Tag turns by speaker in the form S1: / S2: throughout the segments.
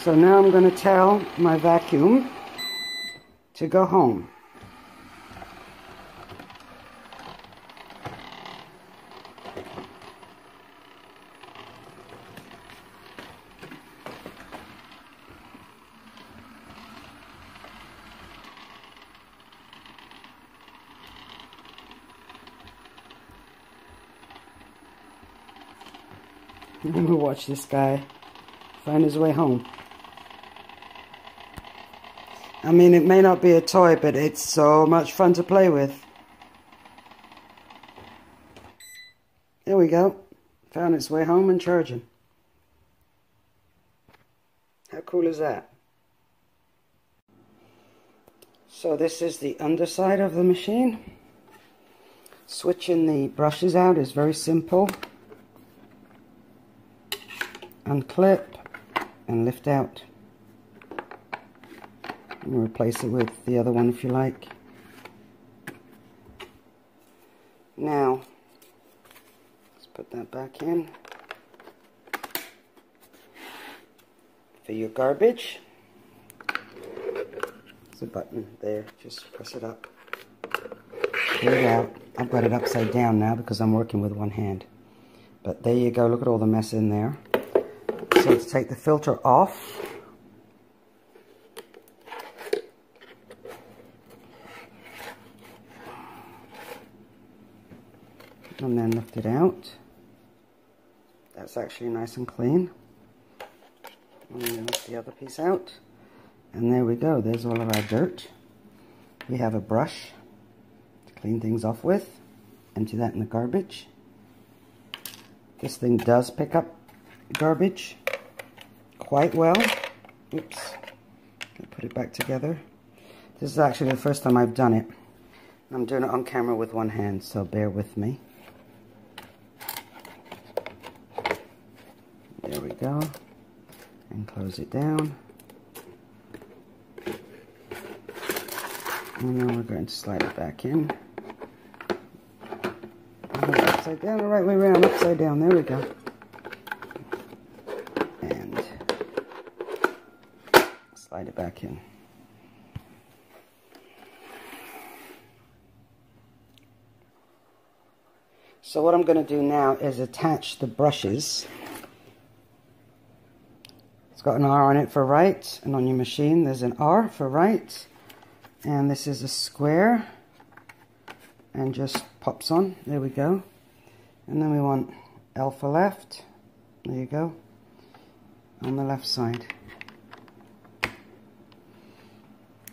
S1: So now I'm going to tell my vacuum to go home. I'm going to watch this guy find his way home. I mean, it may not be a toy, but it's so much fun to play with. There we go. Found its way home and charging. How cool is that? So this is the underside of the machine. Switching the brushes out is very simple. Unclip and lift out. And replace it with the other one if you like. Now, let's put that back in. For your garbage, there's a button there, just press it up. Pull it out. I've got it upside down now because I'm working with one hand. But there you go, look at all the mess in there. So let's take the filter off. And then lift it out. That's actually nice and clean. And then lift the other piece out. And there we go, there's all of our dirt. We have a brush to clean things off with. Empty that in the garbage. This thing does pick up garbage quite well. Oops. I'll put it back together. This is actually the first time I've done it. I'm doing it on camera with one hand, so bear with me. There we go. And close it down. And then we're going to slide it back in. Upside down, the right way around, upside down. There we go. And slide it back in. So what I'm going to do now is attach the brushes. It's got an R on it for right, and on your machine there's an R for right. And this is a square, and just pops on. There we go. And then we want L for left. There you go. On the left side.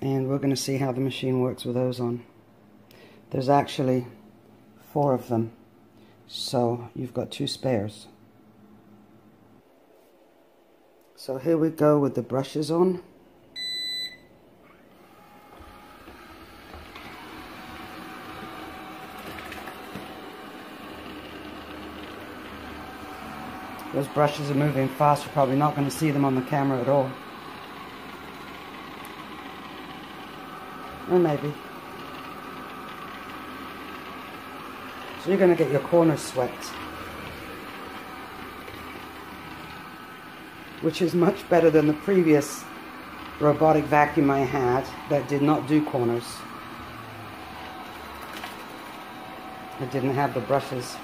S1: And we're going to see how the machine works with those on. There's actually 4 of them. So you've got 2 spares. So here we go with the brushes on. Those brushes are moving fast. You're probably not going to see them on the camera at all. Or maybe. So you're going to get your corners swept. Which is much better than the previous robotic vacuum I had that did not do corners. It didn't have the brushes.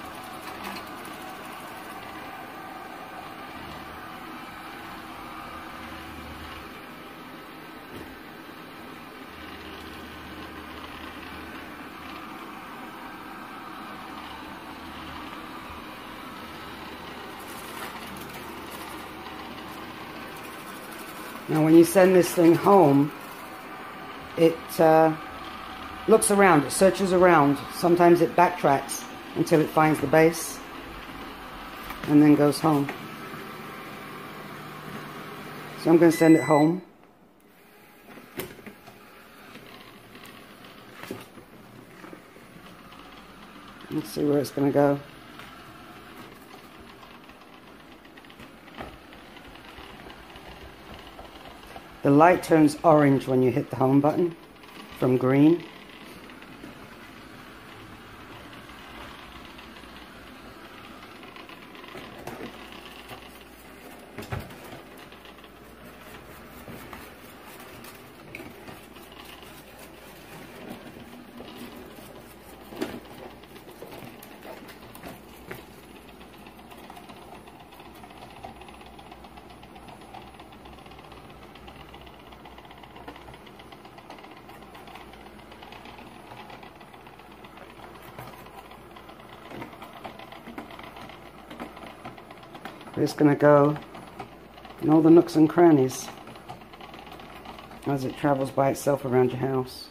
S1: Now when you send this thing home, it looks around, it searches around. Sometimes it backtracks until it finds the base and then goes home. So I'm going to send it home. Let's see where it's going to go. The light turns orange when you hit the home button from green. It's going to go in all the nooks and crannies as it travels by itself around your house.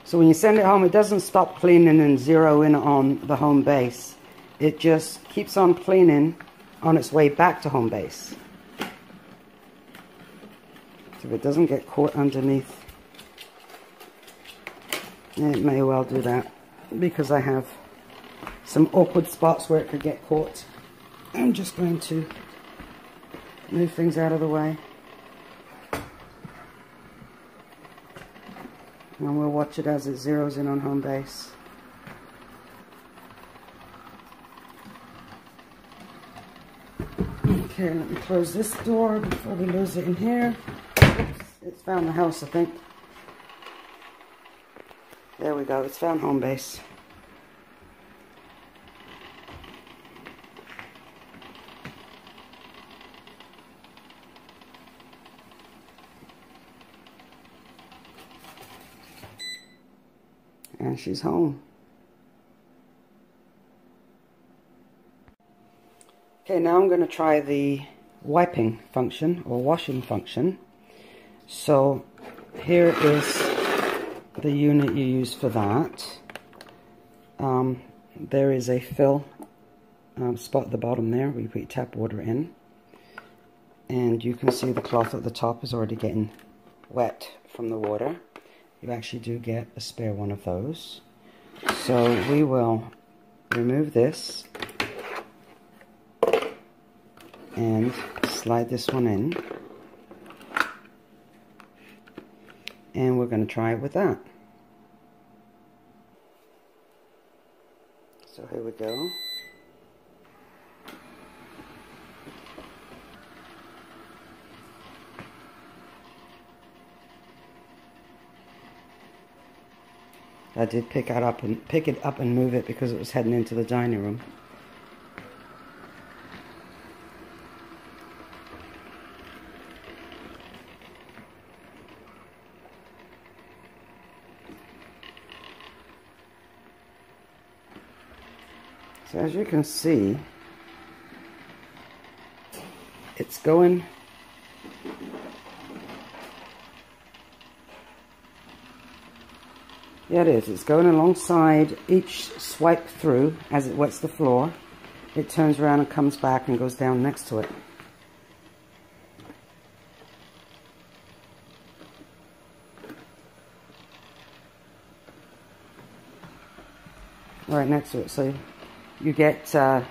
S1: So when you send it home, it doesn't stop cleaning and zero in on the home base. It just keeps on cleaning on its way back to home base. So if it doesn't get caught underneath, it may well do that, because I have some awkward spots where it could get caught. I'm just going to move things out of the way. And we'll watch it as it zeroes in on home base. Okay, let me close this door before we lose it in here. Oops, it's found the house, I think. There we go, it's found home base. And she's home. Okay, now I'm going to try the wiping function or washing function. So here is the unit you use for that. There is a fill spot at the bottom there where you put your tap water in. And you can see the cloth at the top is already getting wet from the water. You actually do get a spare one of those. So we will remove this and slide this one in. And we're going to try it with that. So here we go. I did pick it up and move it because it was heading into the dining room. So as you can see, it's going yeah, it is. It's going alongside each swipe through as it wets the floor. It turns around and comes back and goes down next to it. Right next to it, so you get the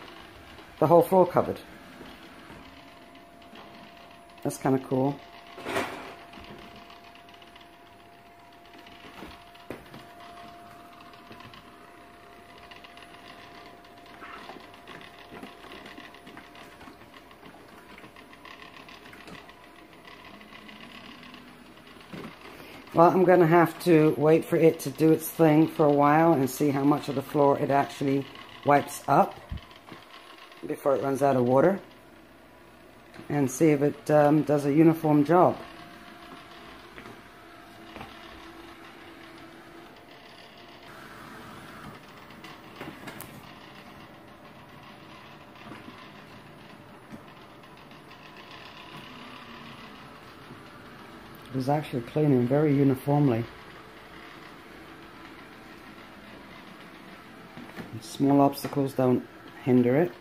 S1: whole floor covered. That's kind of cool. Well, I'm going to have to wait for it to do its thing for a while and see how much of the floor it actually wipes up before it runs out of water, and see if it does a uniform job. It is actually cleaning very uniformly. Small obstacles don't hinder it.